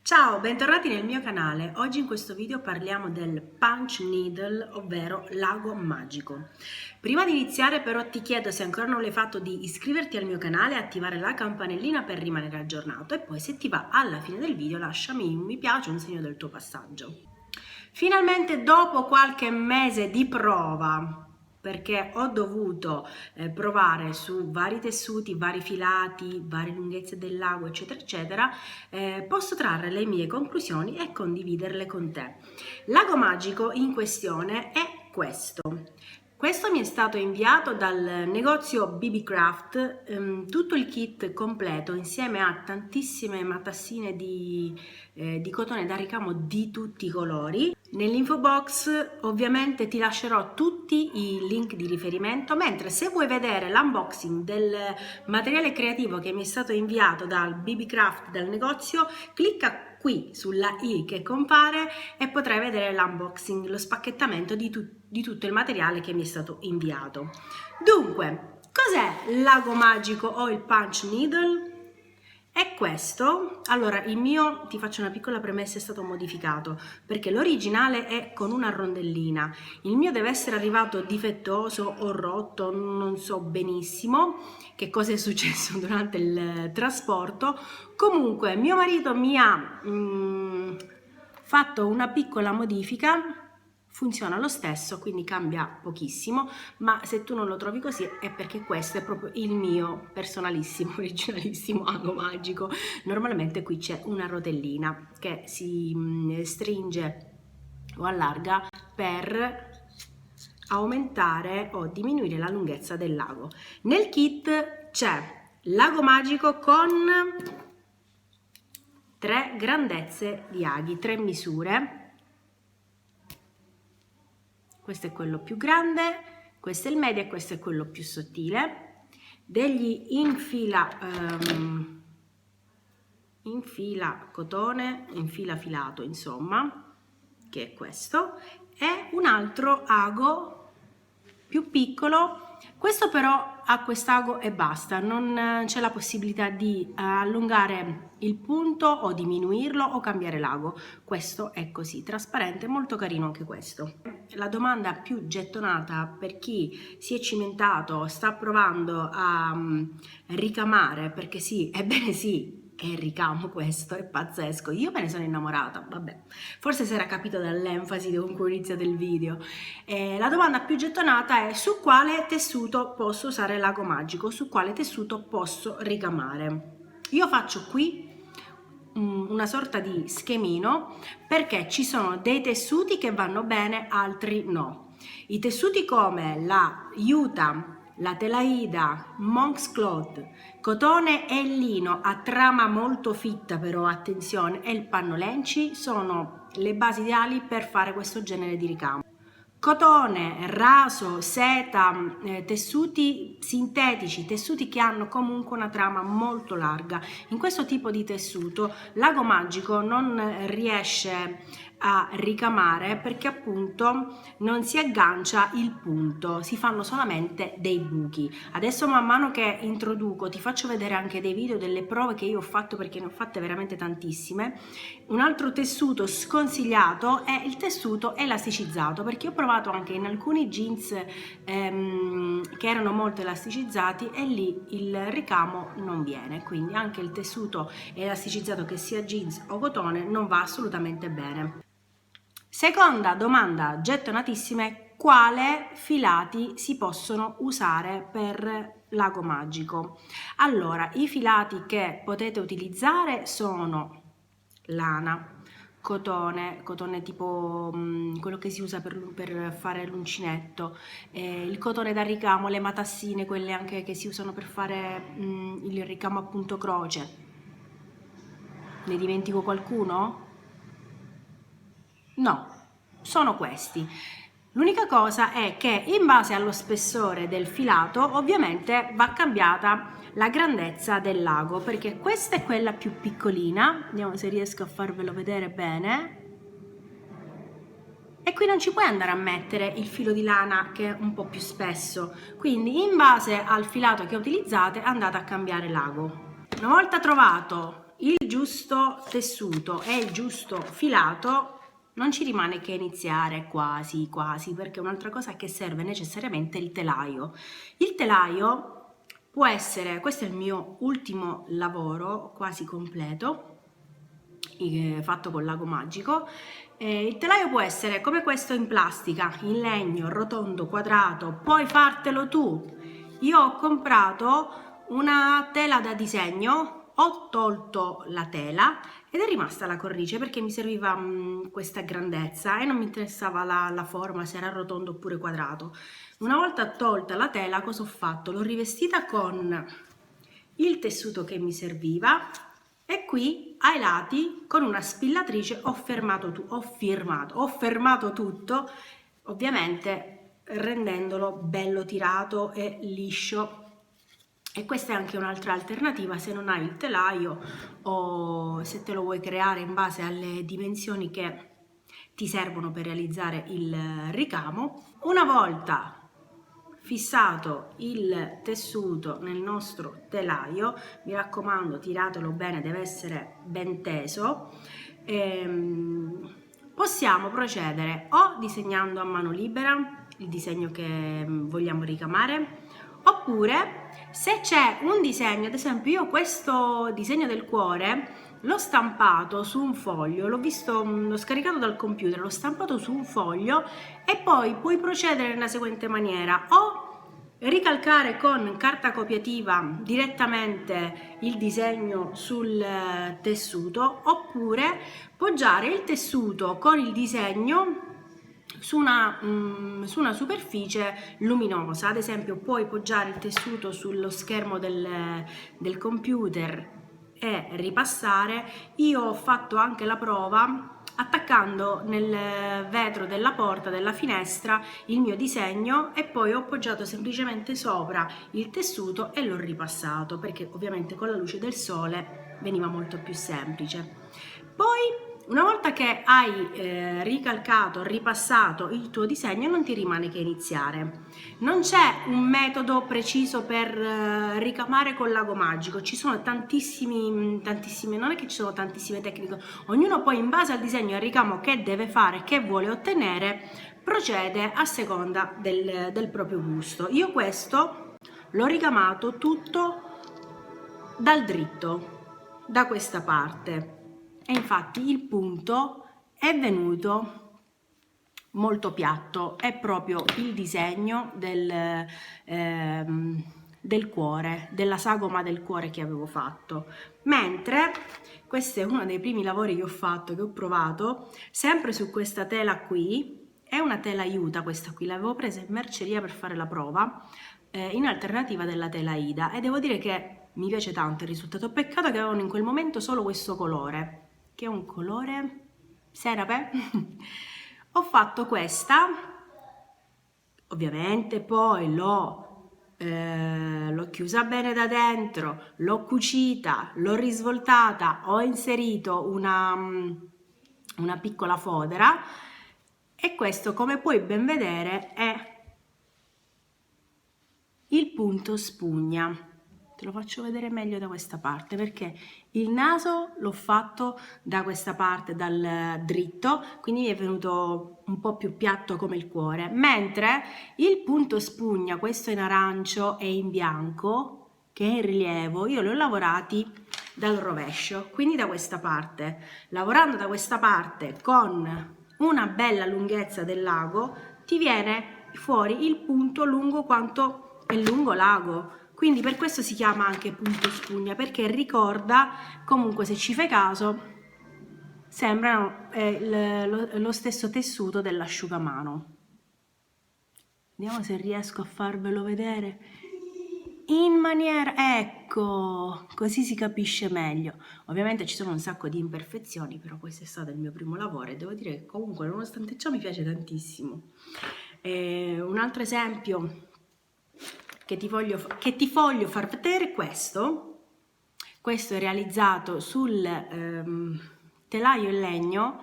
Ciao, bentornati nel mio canale. Oggi in questo video parliamo del Punch Needle, ovvero l'ago magico. Prima di iniziare però ti chiedo, se ancora non l'hai fatto, di iscriverti al mio canale e attivare la campanellina per rimanere aggiornato, e poi se ti va alla fine del video lasciami un mi piace o un segno del tuo passaggio. Finalmente, dopo qualche mese di prova, perché ho dovuto provare su vari tessuti, vari filati, varie lunghezze del lago, eccetera eccetera, posso trarre le mie conclusioni e condividerle con te. L'ago magico in questione è questo. Questo mi è stato inviato dal negozio BB Craft, tutto il kit completo insieme a tantissime matassine di cotone da ricamo di tutti i colori. Nell'info box ovviamente ti lascerò tutti i link di riferimento, mentre se vuoi vedere l'unboxing del materiale creativo che mi è stato inviato dal BB Craft del negozio, clicca qui sulla i che compare e potrai vedere l'unboxing, lo spacchettamento di tutto il materiale che mi è stato inviato. Dunque, cos'è l'ago magico o il punch needle? È questo. Allora, il mio, ti faccio una piccola premessa, è stato modificato perché l'originale è con una rondellina. Il mio deve essere arrivato difettoso o rotto, non so benissimo che cosa è successo durante il trasporto. Comunque mio marito mi ha fatto una piccola modifica. Funziona lo stesso, quindi cambia pochissimo, ma se tu non lo trovi così è perché questo è proprio il mio personalissimo, originalissimo ago magico. Normalmente qui c'è una rotellina che si stringe o allarga per aumentare o diminuire la lunghezza del lago. Nel kit c'è l'ago magico con 3 grandezze di aghi, 3 misure. Questo è quello più grande, questo è il medio e questo è quello più sottile. Degli infila cotone, infila filato, insomma, che è questo, e un altro ago più piccolo. Questo però ha quest'ago e basta, non c'è la possibilità di allungare il punto o diminuirlo o cambiare l'ago. Questo è così, trasparente, molto carino anche questo. La domanda più gettonata per chi si è cimentato, sta provando a ricamare, perché sì, ebbene sì, è ricamo questo, è pazzesco, io me ne sono innamorata, vabbè, forse si era capito dall'enfasi con cui ho iniziato il video. La domanda più gettonata è: su quale tessuto posso usare l'ago magico, su quale tessuto posso ricamare? Io faccio qui una sorta di schemino, perché ci sono dei tessuti che vanno bene, altri no. I tessuti come la Utah, la Telaida, Monk's Cloth, cotone e lino a trama molto fitta, però attenzione, e il panno lenci sono le basi ideali per fare questo genere di ricamo. Cotone, raso, seta, tessuti sintetici, tessuti che hanno comunque una trama molto larga. In questo tipo di tessuto l'ago magico non riesce a ricamare perché appunto non si aggancia il punto, si fanno solamente dei buchi. Adesso man mano che introduco ti faccio vedere anche dei video delle prove che io ho fatto, perché ne ho fatte veramente tantissime. Un altro tessuto sconsigliato è il tessuto elasticizzato, perché ho provato anche in alcuni jeans che erano molto elasticizzati e lì il ricamo non viene, quindi anche il tessuto elasticizzato, che sia jeans o cotone, non va assolutamente bene. Seconda domanda gettonatissima è: quale filati si possono usare per l'ago magico? Allora, i filati che potete utilizzare sono lana, cotone tipo quello che si usa per fare l'uncinetto, il cotone da ricamo, le matassine, quelle anche che si usano per fare il ricamo appunto croce. Ne dimentico qualcuno? No, sono questi. L'unica cosa è che in base allo spessore del filato ovviamente va cambiata la grandezza del lago, perché questa è quella più piccolina, vediamo se riesco a farvelo vedere bene, e qui non ci puoi andare a mettere il filo di lana che è un po' più spesso, quindi in base al filato che utilizzate andate a cambiare l'ago. Una volta trovato il giusto tessuto e il giusto filato, non ci rimane che iniziare quasi, perché un'altra cosa che serve necessariamente è il telaio. Il telaio può essere, questo è il mio ultimo lavoro quasi completo, fatto con l'ago magico. Il telaio può essere come questo in plastica, in legno, rotondo, quadrato, puoi fartelo tu. Io ho comprato una tela da disegno, ho tolto la tela ed è rimasta la cornice perché mi serviva questa grandezza e non mi interessava la forma, se era rotondo oppure quadrato. Una volta tolta la tela, cosa ho fatto? L'ho rivestita con il tessuto che mi serviva e qui ai lati con una spillatrice ho fermato tutto, ovviamente rendendolo bello tirato e liscio. E questa è anche un'altra alternativa se non hai il telaio o se te lo vuoi creare in base alle dimensioni che ti servono per realizzare il ricamo. Una volta fissato il tessuto nel nostro telaio, mi raccomando tiratelo bene, deve essere ben teso, possiamo procedere o disegnando a mano libera il disegno che vogliamo ricamare, oppure se c'è un disegno, ad esempio io questo disegno del cuore l'ho stampato su un foglio, l'ho visto, l'ho scaricato dal computer, l'ho stampato su un foglio e poi puoi procedere nella seguente maniera: o ricalcare con carta copiativa direttamente il disegno sul tessuto, oppure poggiare il tessuto con il disegno su una superficie luminosa. Ad esempio puoi poggiare il tessuto sullo schermo del computer e ripassare. Io ho fatto anche la prova attaccando nel vetro della porta della finestra il mio disegno e poi ho appoggiato semplicemente sopra il tessuto e l'ho ripassato, perché ovviamente con la luce del sole veniva molto più semplice. Poi una volta che hai ricalcato, ripassato il tuo disegno, non ti rimane che iniziare. Non c'è un metodo preciso per ricamare con l'ago magico, ci sono tantissime, non è che ci sono tantissime tecniche, ognuno poi in base al disegno e al ricamo che deve fare, che vuole ottenere, procede a seconda del proprio gusto. Io questo l'ho ricamato tutto dal dritto, da questa parte. E infatti il punto è venuto molto piatto, è proprio il disegno del cuore, della sagoma del cuore che avevo fatto. Mentre questo è uno dei primi lavori che ho fatto, che ho provato, sempre su questa tela qui, è una tela Aiuta questa qui, l'avevo presa in merceria per fare la prova, in alternativa della tela Ida, e devo dire che mi piace tanto il risultato. Peccato che avevano in quel momento solo questo colore, che è un colore serape. Ho fatto questa, ovviamente poi l'ho chiusa bene da dentro, l'ho cucita, l'ho risvoltata, ho inserito una piccola fodera e questo, come puoi ben vedere, è il punto spugna. Te lo faccio vedere meglio da questa parte, perché il naso l'ho fatto da questa parte, dal dritto, quindi mi è venuto un po' più piatto come il cuore, mentre il punto spugna, questo in arancio e in bianco, che è in rilievo, io li ho lavorati dal rovescio, quindi da questa parte. Lavorando da questa parte con una bella lunghezza del lago, ti viene fuori il punto lungo quanto è lungo l'ago. Quindi per questo si chiama anche punto spugna, perché ricorda, comunque se ci fai caso, sembrano lo stesso tessuto dell'asciugamano. Vediamo se riesco a farvelo vedere in maniera, ecco, così si capisce meglio. Ovviamente ci sono un sacco di imperfezioni, però questo è stato il mio primo lavoro e devo dire che comunque nonostante ciò mi piace tantissimo. Un altro esempio che ti voglio far vedere, questo è realizzato sul telaio in legno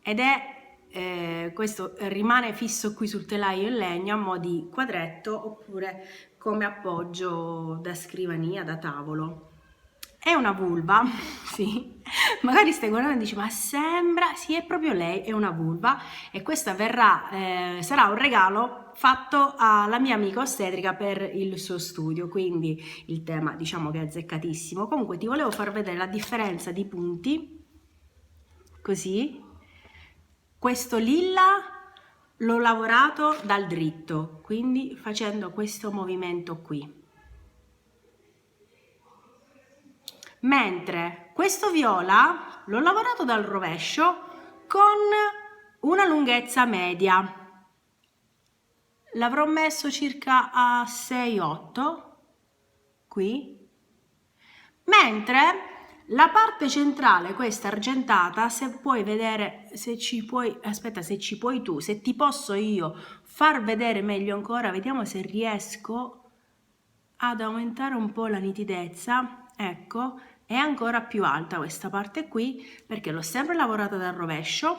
ed è questo rimane fisso qui sul telaio in legno a mo' di quadretto oppure come appoggio da scrivania, da tavolo. è una vulva, sì, magari stai guardando e dici ma sembra, sì è proprio lei, è una vulva e questa sarà un regalo fatto alla mia amica ostetrica per il suo studio, quindi il tema diciamo che è azzeccatissimo. Comunque ti volevo far vedere la differenza di punti, così, questo lilla l'ho lavorato dal dritto, quindi facendo questo movimento qui. Mentre questo viola l'ho lavorato dal rovescio con una lunghezza media, l'avrò messo circa a 6-8 qui, mentre la parte centrale, questa argentata, se puoi vedere, se ci puoi, aspetta, se ci puoi tu, se ti posso io far vedere meglio ancora, vediamo se riesco ad aumentare un po' la nitidezza, ecco, è ancora più alta questa parte qui perché l'ho sempre lavorata dal rovescio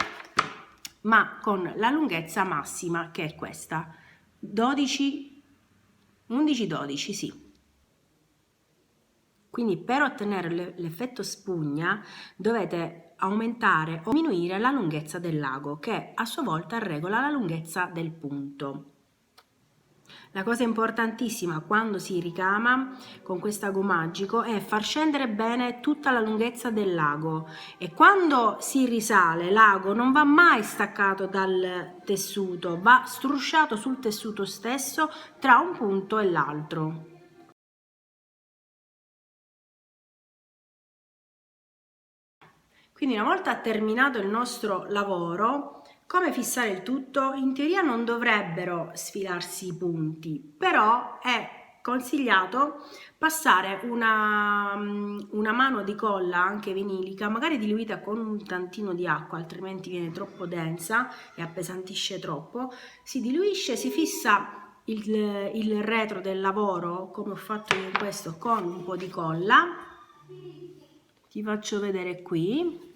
ma con la lunghezza massima che è questa 11-12, sì. Quindi per ottenere l'effetto spugna dovete aumentare o diminuire la lunghezza del lago che a sua volta regola la lunghezza del punto. La cosa importantissima quando si ricama con questo ago magico è far scendere bene tutta la lunghezza del lago e quando si risale l'ago non va mai staccato dal tessuto, va strusciato sul tessuto stesso tra un punto e l'altro. Quindi una volta terminato il nostro lavoro, come fissare il tutto? In teoria non dovrebbero sfilarsi i punti, però è consigliato passare una mano di colla anche vinilica, magari diluita con un tantino di acqua, altrimenti viene troppo densa e appesantisce troppo. Si diluisce, si fissa il retro del lavoro, come ho fatto io in questo, con un po' di colla. Ti faccio vedere qui.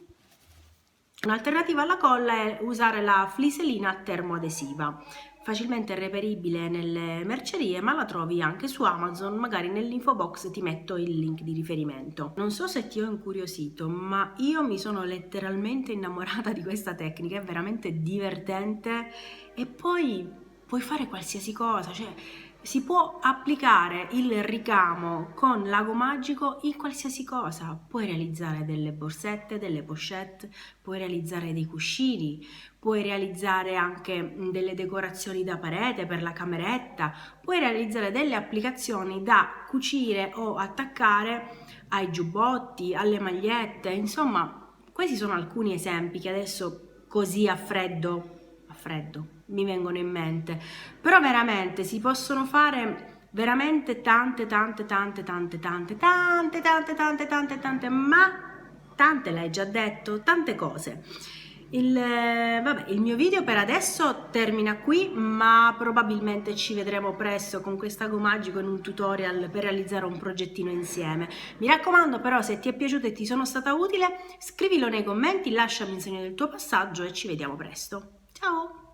Un'alternativa alla colla è usare la fliselina termoadesiva, facilmente reperibile nelle mercerie, ma la trovi anche su Amazon, magari nell'info box ti metto il link di riferimento. Non so se ti ho incuriosito, ma io mi sono letteralmente innamorata di questa tecnica, è veramente divertente e poi puoi fare qualsiasi cosa, cioè si può applicare il ricamo con l'ago magico in qualsiasi cosa. Puoi realizzare delle borsette, delle pochette, puoi realizzare dei cuscini, puoi realizzare anche delle decorazioni da parete per la cameretta, puoi realizzare delle applicazioni da cucire o attaccare ai giubbotti, alle magliette, insomma, questi sono alcuni esempi che adesso così a freddo mi vengono in mente, però veramente si possono fare veramente tante, ma tante l'hai già detto, tante cose. Il mio video per adesso termina qui, ma probabilmente ci vedremo presto con quest'ago magico in un tutorial per realizzare un progettino insieme. Mi raccomando però, se ti è piaciuto e ti sono stata utile, scrivilo nei commenti, lasciami un segno del tuo passaggio e ci vediamo presto. Ciao!